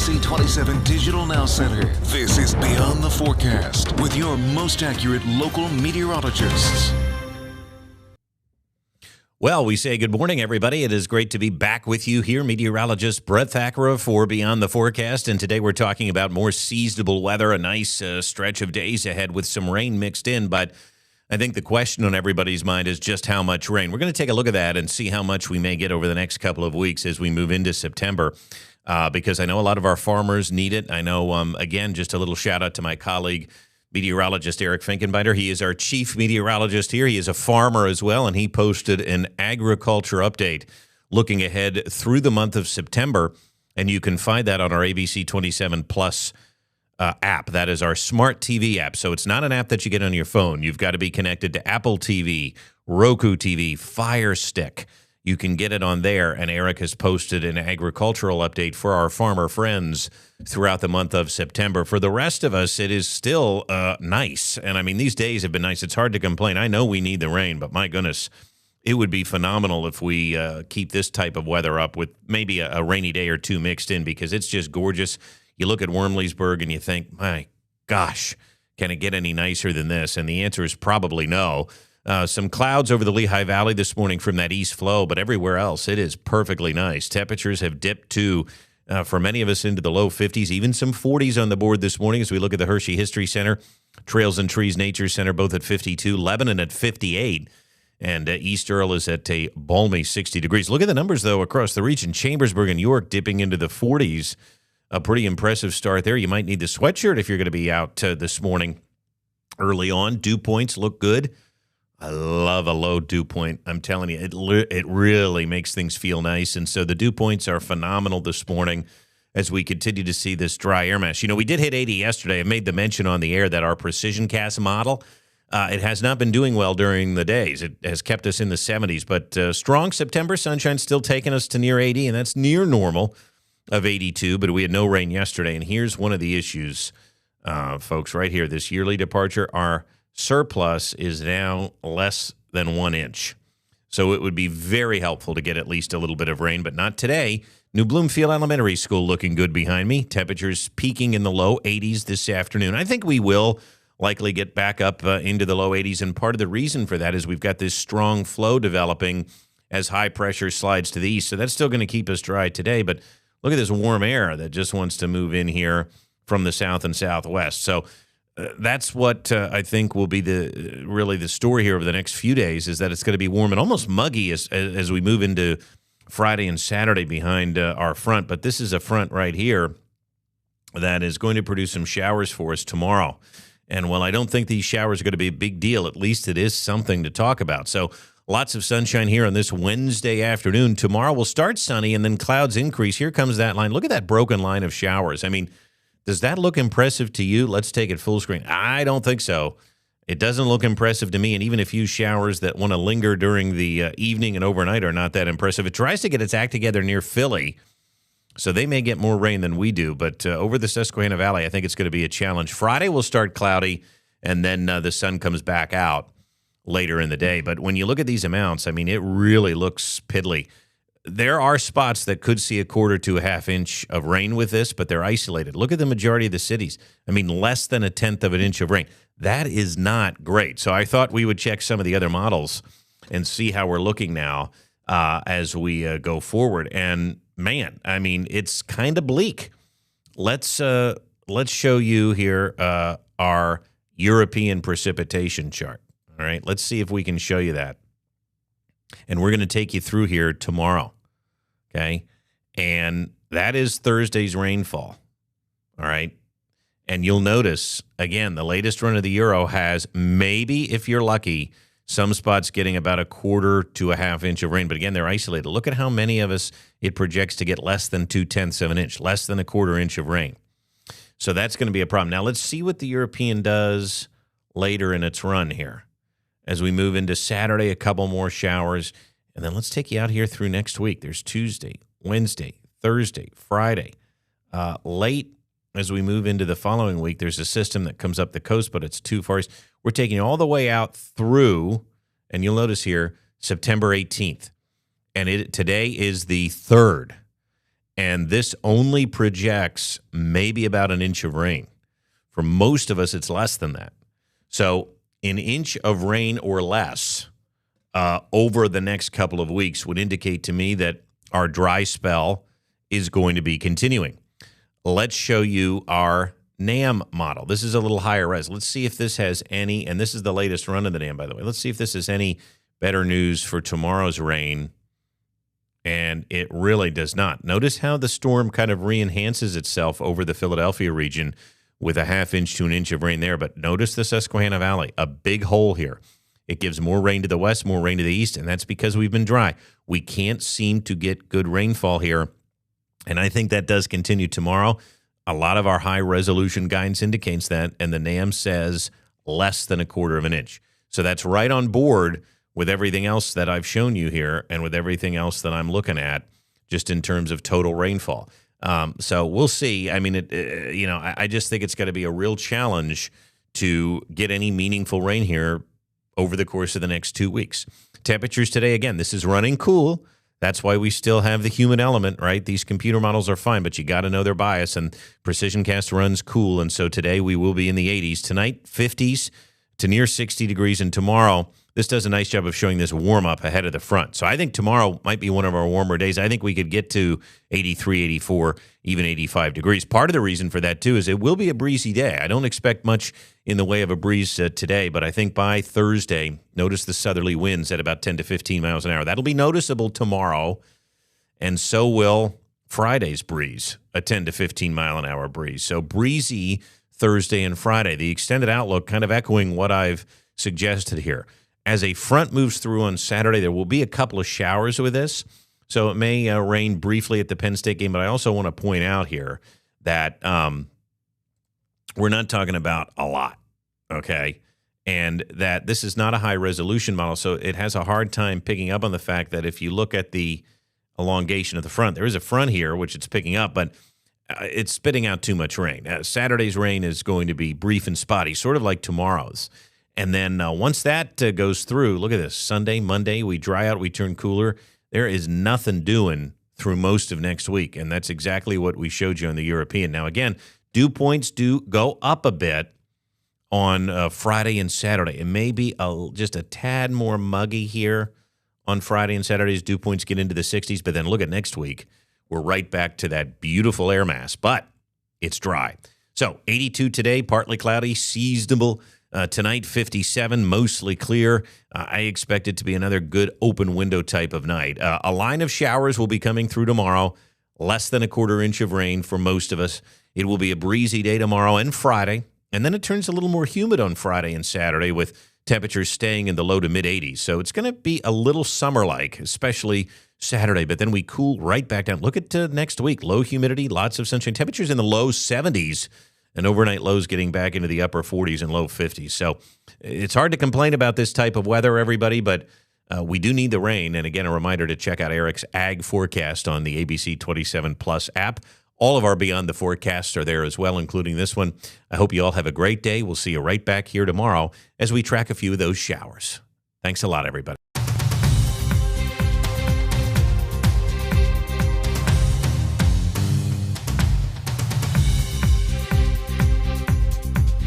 ABC 27 Digital Now Center. This is Beyond the Forecast with your most accurate local meteorologists. Well, we say good morning, everybody. It is great to be back with you here. Meteorologist Brett Thackara for Beyond the Forecast. And today we're talking about more seasonable weather, a nice stretch of days ahead with some rain mixed in. But I think the question on everybody's mind is just how much rain. We're going to take a look at that and see how much we may get over the next couple of weeks as we move into September, because I know a lot of our farmers need it. I know, again, just a little shout out to my colleague, meteorologist Eric Finkenbeiter. He is our chief meteorologist here. He is a farmer as well, and he posted an agriculture update looking ahead through the month of September, and you can find that on our ABC 27 Plus app. That is our smart TV app. So it's not an app that you get on your phone. You've got to be connected to Apple TV, Roku TV, Fire Stick. You can get it on there, and Eric has posted an agricultural update for our farmer friends throughout the month of September. For the rest of us, it is still nice. And, I mean, these days have been nice. It's hard to complain. I know we need the rain, but my goodness, it would be phenomenal if we keep this type of weather up with maybe a rainy day or two mixed in, because it's just gorgeous. You look at Wormleysburg and you think, my gosh, can it get any nicer than this? And the answer is probably no. Some clouds over the Lehigh Valley this morning from that east flow, but everywhere else, it is perfectly nice. Temperatures have dipped to, for many of us, into the low 50s, even some 40s on the board this morning as we look at the Hershey History Center, Trails and Trees Nature Center, both at 52, Lebanon at 58, and East Earl is at a balmy 60 degrees. Look at the numbers, though, across the region. Chambersburg and York dipping into the 40s. A pretty impressive start there. You might need the sweatshirt if you're going to be out this morning early on. Dew points look good. I love a low dew point. I'm telling you, it really makes things feel nice. And so the dew points are phenomenal this morning as we continue to see this dry air mass. You know, we did hit 80 yesterday. I made the mention on the air that our precision cast model, it has not been doing well during the days. It has kept us in the 70s. But strong September sunshine still taking us to near 80, and that's near normal of 82, but we had no rain yesterday. And here's one of the issues, folks, right here. This yearly departure, our surplus is now less than 1 inch. So it would be very helpful to get at least a little bit of rain, but not today. New Bloomfield Elementary School looking good behind me. Temperatures peaking in the low 80s this afternoon. I think we will likely get back up into the low 80s, and part of the reason for that is we've got this strong flow developing as high pressure slides to the east. So that's still going to keep us dry today, but look at this warm air that just wants to move in here from the south and southwest. So that's what I think will be really the story here over the next few days, is that it's going to be warm and almost muggy as we move into Friday and Saturday behind our front. But this is a front right here that is going to produce some showers for us tomorrow. And while I don't think these showers are going to be a big deal, at least it is something to talk about. So lots of sunshine here on this Wednesday afternoon. Tomorrow will start sunny and then clouds increase. Here comes that line. Look at that broken line of showers. I mean, does that look impressive to you? Let's take it full screen. I don't think so. It doesn't look impressive to me, and even a few showers that want to linger during the evening and overnight are not that impressive. It tries to get its act together near Philly, so they may get more rain than we do. But over the Susquehanna Valley, I think it's going to be a challenge. Friday will start cloudy, and then the sun comes back out later in the day. But when you look at these amounts, I mean, it really looks piddly. There are spots that could see a quarter to a half inch of rain with this, but they're isolated. Look at the majority of the cities. I mean, less than 1/10 of an inch of rain. That is not great. So I thought we would check some of the other models and see how we're looking now as we go forward. And man, I mean, it's kind of bleak. Let's show you here our European precipitation chart. All right, let's see if we can show you that. And we're going to take you through here tomorrow, okay? And that is Thursday's rainfall, all right? And you'll notice, again, the latest run of the Euro has maybe, if you're lucky, some spots getting about a quarter to a half inch of rain. But again, they're isolated. Look at how many of us it projects to get less than 2/10 of an inch, less than a quarter inch of rain. So that's going to be a problem. Now let's see what the European does later in its run here. As we move into Saturday, a couple more showers. And then let's take you out here through next week. There's Tuesday, Wednesday, Thursday, Friday. Late as we move into the following week, there's a system that comes up the coast, but it's too far east. We're taking you all the way out through, and you'll notice here, September 18th. And today is the 3rd. And this only projects maybe about an inch of rain. For most of us, it's less than that. So an inch of rain or less over the next couple of weeks would indicate to me that our dry spell is going to be continuing. Let's show you our NAM model. This is a little higher res. Let's see if this has any, and this is the latest run of the NAM, by the way. Let's see if this is any better news for tomorrow's rain. And it really does not. Notice how the storm kind of re-enhances itself over the Philadelphia region with a ½ inch to an inch of rain there. But notice the Susquehanna Valley, a big hole here. It gives more rain to the west, more rain to the east, and that's because we've been dry. We can't seem to get good rainfall here, and I think that does continue tomorrow. A lot of our high-resolution guidance indicates that, and the NAM says less than _1 of an inch. So that's right on board with everything else that I've shown you here and with everything else that I'm looking at just in terms of total rainfall. So we'll see. I mean, I just think it's going to be a real challenge to get any meaningful rain here over the course of the next 2 weeks. Temperatures today, again, this is running cool. That's why we still have the human element, right? These computer models are fine, but you got to know their bias, and Precision Cast runs cool. And so today we will be in the 80s. Tonight, 50s to near 60 degrees, and tomorrow, this does a nice job of showing this warm-up ahead of the front. So I think tomorrow might be one of our warmer days. I think we could get to 83, 84, even 85 degrees. Part of the reason for that, too, is it will be a breezy day. I don't expect much in the way of a breeze today, but I think by Thursday, notice the southerly winds at about 10 to 15 miles an hour. That'll be noticeable tomorrow, and so will Friday's breeze, a 10 to 15 mile an hour breeze. So breezy Thursday and Friday. The extended outlook kind of echoing what I've suggested here. As a front moves through on Saturday, there will be a couple of showers with this, so it may rain briefly at the Penn State game, but I also want to point out here that we're not talking about a lot, okay, and that this is not a high-resolution model, so it has a hard time picking up on the fact that if you look at the elongation of the front, there is a front here, which it's picking up, but it's spitting out too much rain. Saturday's rain is going to be brief and spotty, sort of like tomorrow's. And then once that goes through, look at this. Sunday, Monday, we dry out, we turn cooler. There is nothing doing through most of next week, and that's exactly what we showed you on the European. Now, again, dew points do go up a bit on Friday and Saturday. It may be just a tad more muggy here on Friday and Saturday's dew points get into the 60s, but then look at next week. We're right back to that beautiful air mass, but it's dry. So 82 today, partly cloudy, seasonable. Tonight, 57, mostly clear. I expect it to be another good open window type of night. A line of showers will be coming through tomorrow, less than ¼ inch of rain for most of us. It will be a breezy day tomorrow and Friday, and then it turns a little more humid on Friday and Saturday with temperatures staying in the low to mid-80s. So it's going to be a little summer-like, especially Saturday, but then we cool right back down. Look at next week, low humidity, lots of sunshine. Temperatures in the low 70s. And overnight lows getting back into the upper 40s and low 50s. So it's hard to complain about this type of weather, everybody, but we do need the rain. And again, a reminder to check out Eric's Ag Forecast on the ABC 27 Plus app. All of our Beyond the Forecasts are there as well, including this one. I hope you all have a great day. We'll see you right back here tomorrow as we track a few of those showers. Thanks a lot, everybody.